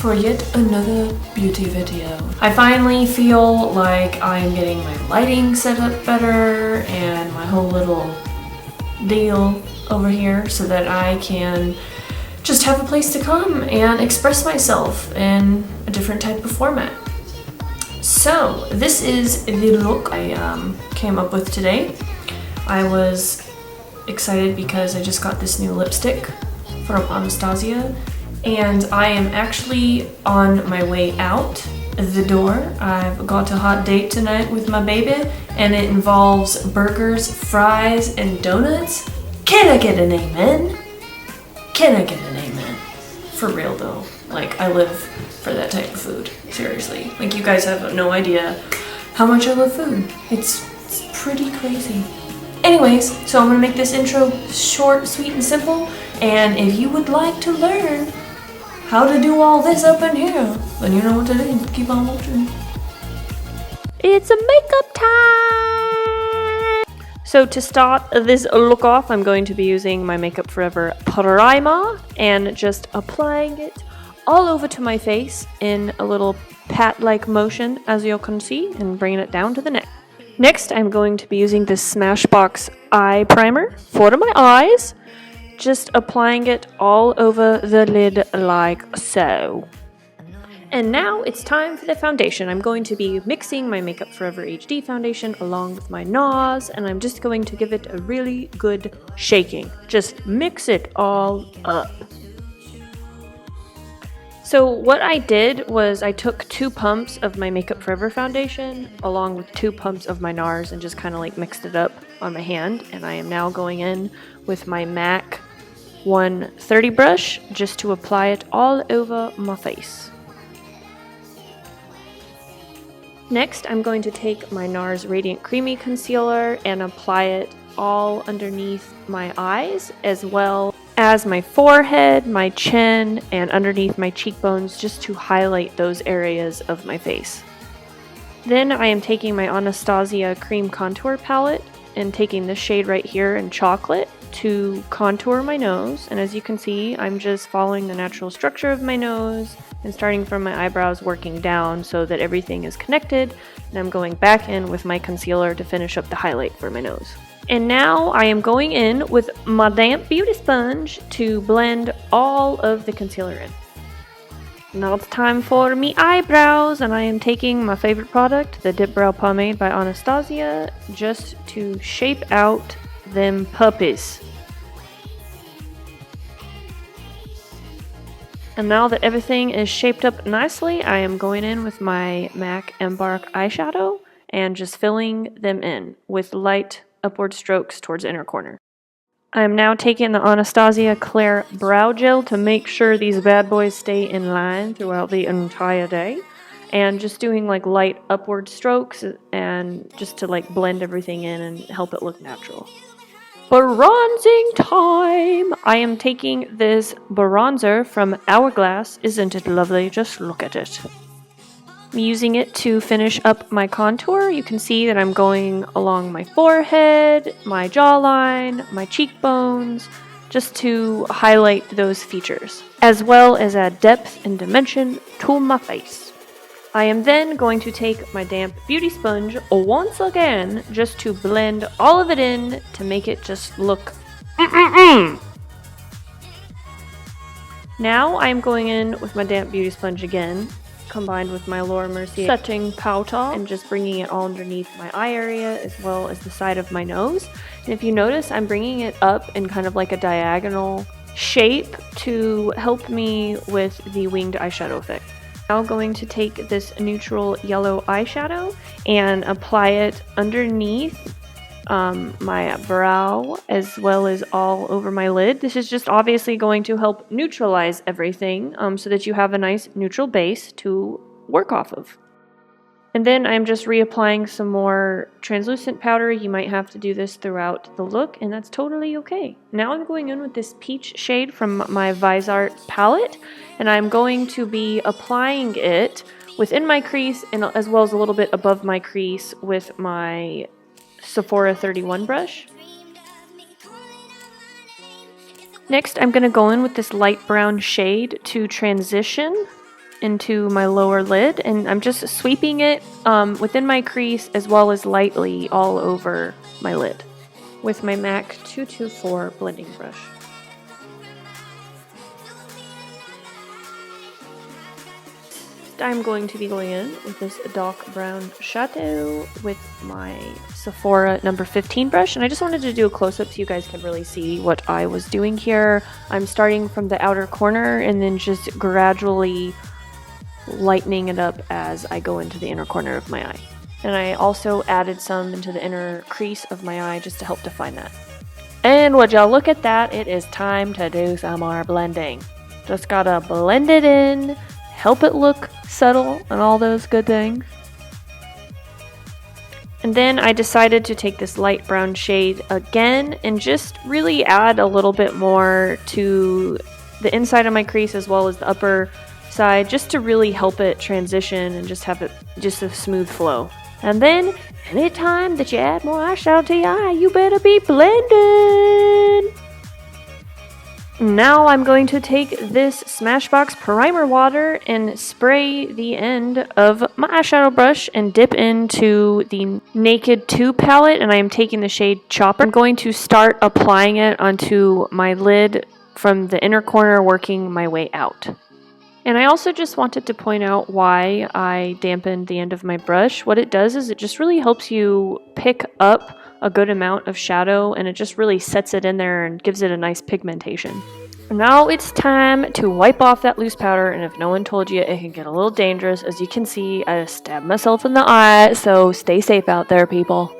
for yet another beauty video. I finally feel like I'm getting my lighting set up better and my whole little deal over here so that I can just have a place to come and express myself in a different type of format. So this is the look I came up with today. I was excited because I just got this new lipstick from Anastasia, and I am actually on my way out the door. I've got a hot date tonight with my baby, and it involves burgers, fries, and donuts. Can I get an amen? Can I get an amen? For real though, like I live for that type of food, seriously. Like you guys have no idea how much I love food. It's pretty crazy. Anyways, so I'm gonna make this intro short, sweet, and simple, and if you would like to learn how to do all this up in here, then you know what to do. Keep on watching. It's a makeup time! So to start this look off, I'm going to be using my Makeup Forever primer and just applying it all over to my face in a little pat-like motion, as you can see, and bringing it down to the neck. Next, I'm going to be using this Smashbox eye primer for my eyes, just applying it all over the lid like so. And now it's time for the foundation. I'm going to be mixing my Makeup Forever HD foundation along with my Nars, and I'm just going to give it a really good shaking. Just mix it all up. So what I did was I took 2 pumps of my Makeup Forever foundation along with 2 pumps of my Nars and just kind of like mixed it up on my hand. And I am now going in with my MAC 130 brush just to apply it all over my face. Next, I'm going to take my Nars Radiant Creamy Concealer and apply it all underneath my eyes, as well as my forehead, my chin, and underneath my cheekbones, just to highlight those areas of my face. Then I am taking my Anastasia Cream Contour Palette and taking this shade right here in Chocolate to contour my nose. And as you can see, I'm just following the natural structure of my nose and starting from my eyebrows, working down so that everything is connected. And I'm going back in with my concealer to finish up the highlight for my nose. And now I am going in with my damp beauty sponge to blend all of the concealer in. Now it's time for me eyebrows, and I am taking my favorite product, the Dipbrow pomade by Anastasia, just to shape out them puppies. And now that everything is shaped up nicely, I am going in with my MAC Embark eyeshadow and just filling them in with light upward strokes towards the inner corner. I am now taking the Anastasia Clear Brow Gel to make sure these bad boys stay in line throughout the entire day, and just doing like light upward strokes and just to like blend everything in and help it look natural. Bronzing time! I am taking this bronzer from Hourglass. Isn't it lovely? Just look at it. I'm using it to finish up my contour. You can see that I'm going along my forehead, my jawline, my cheekbones, just to highlight those features, as well as add depth and dimension to my face. I am then going to take my damp beauty sponge once again just to blend all of it in to make it just look Now I'm going in with my damp beauty sponge again, combined with my Mercier setting powder, and just bringing it all underneath my eye area as well as the side of my nose. And if you notice, I'm bringing it up in kind of like a diagonal shape to help me with the winged eyeshadow effect. Now going to take this neutral yellow eyeshadow and apply it underneath my brow as well as all over my lid. This is just obviously going to help neutralize everything so that you have a nice neutral base to work off of. And then I'm just reapplying some more translucent powder. You might have to do this throughout the look, and that's totally okay. Now I'm going in with this peach shade from my Viseart palette, and I'm going to be applying it within my crease and as well as a little bit above my crease with my Sephora 31 brush. Next, I'm going to go in with this light brown shade to transition into my lower lid, and I'm just sweeping it within my crease as well as lightly all over my lid with my MAC 224 blending brush. I'm going to be going in with this dark brown shadow with my Sephora number 15 brush, and I just wanted to do a close-up so you guys can really see what I was doing here. I'm starting from the outer corner and then just gradually lightening it up as I go into the inner corner of my eye. And I also added some into the inner crease of my eye just to help define that. And would y'all look at that, it is time to do some more blending. Just gotta blend it in, help it look subtle and all those good things. And then I decided to take this light brown shade again and just really add a little bit more to the inside of my crease as well as the upper side, just to really help it transition and just have it just a smooth flow. And then anytime that you add more eyeshadow to your eye, you better be blending. Now I'm going to take this Smashbox primer water and spray the end of my eyeshadow brush and dip into the Naked 2 palette, and I am taking the shade Chopper. I'm going to start applying it onto my lid from the inner corner, working my way out. And I also just wanted to point out why I dampened the end of my brush. What it does is it just really helps you pick up a good amount of shadow, and it just really sets it in there and gives it a nice pigmentation. Now it's time to wipe off that loose powder, and if no one told you, it can get a little dangerous. As you can see, I just stabbed myself in the eye, so stay safe out there, people.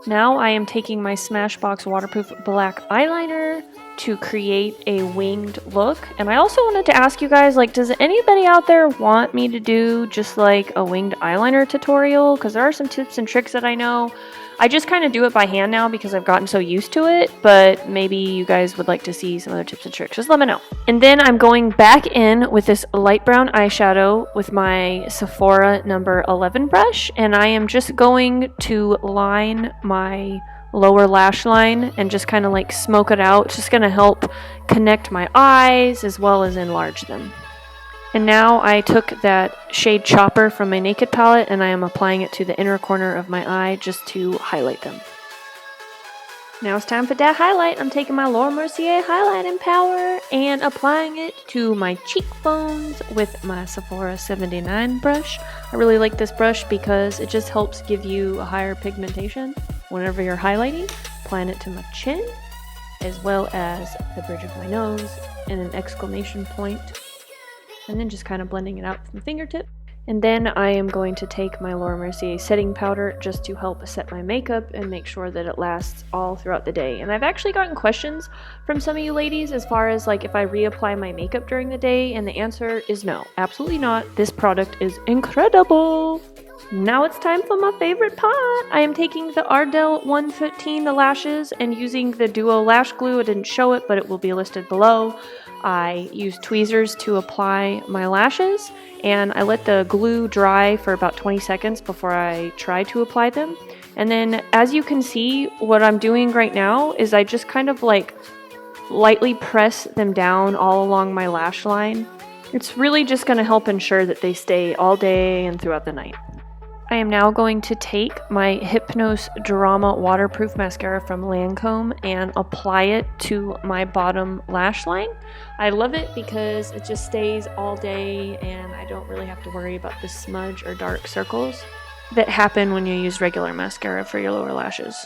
Now I am taking my Smashbox waterproof black eyeliner to create a winged look. And I also wanted to ask you guys, like, does anybody out there want me to do just like a winged eyeliner tutorial? Because there are some tips and tricks that I know. I just kind of do it by hand now because I've gotten so used to it, but maybe you guys would like to see some other tips and tricks. Just let me know. And then I'm going back in with this light brown eyeshadow with my Sephora number 11 brush, and I am just going to line my lower lash line and just kind of like smoke it out. It's just going to help connect my eyes as well as enlarge them. And now I took that shade Chopper from my Naked palette and I am applying it to the inner corner of my eye just to highlight them. Now it's time for that highlight. I'm taking my Mercier highlighting powder and applying it to my cheekbones with my Sephora 79 brush. I really like this brush because it just helps give you a higher pigmentation whenever you're highlighting. Applying it to my chin as well as the bridge of my nose and an exclamation point. And then just kind of blending it out from the fingertip. And then I am going to take my Mercier setting powder just to help set my makeup and make sure that it lasts all throughout the day. And I've actually gotten questions from some of you ladies as far as like if I reapply my makeup during the day, and the answer is no, absolutely not. This product is incredible. Now it's time for my favorite part. I am taking the Ardell 115 the lashes and using the Duo Lash Glue. I didn't show it, but it will be listed below. I use tweezers to apply my lashes, and I let the glue dry for about 20 seconds before I try to apply them. And then as you can see, what I'm doing right now is I just kind of like lightly press them down all along my lash line. It's really just going to help ensure that they stay all day and throughout the night. I am now going to take my Hypnose Drama Waterproof Mascara from Lancome and apply it to my bottom lash line. I love it because it just stays all day and I don't really have to worry about the smudge or dark circles that happen when you use regular mascara for your lower lashes.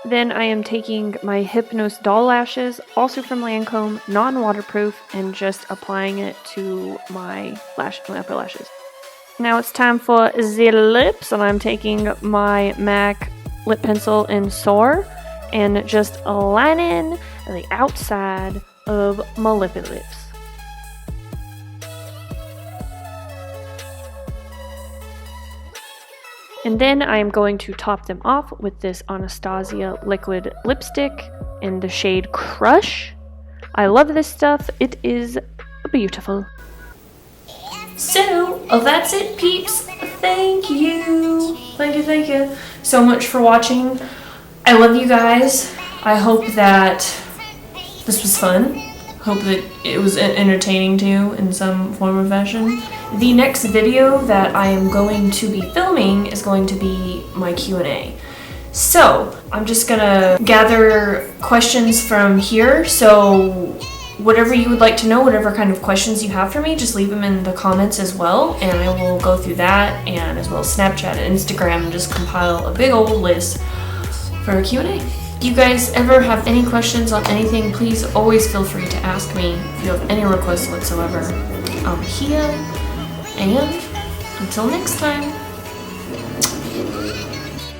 Then I am taking my Hypnose Doll Lashes, also from Lancome, non-waterproof, and just applying it to my upper lashes. Now it's time for the lips, and I'm taking my MAC lip pencil in Soar and just lining the outside of my lippy lips. And then I'm going to top them off with this Anastasia liquid lipstick in the shade Crush. I love this stuff. It is beautiful. So, that's it, peeps. Thank you. Thank you so much for watching. I love you guys. I hope that this was fun. hope that it was entertaining too in some form or fashion. The next video that I am going to be filming is going to be my Q&A. So I'm just gonna gather questions from here. So whatever you would like to know, whatever kind of questions you have for me, just leave them in the comments as well, and I will go through that, and as well as Snapchat and Instagram, and just compile a big old list for a Q&A. If you guys ever have any questions on anything, please always feel free to ask me. If you have any requests whatsoever, I'm here. And until next time.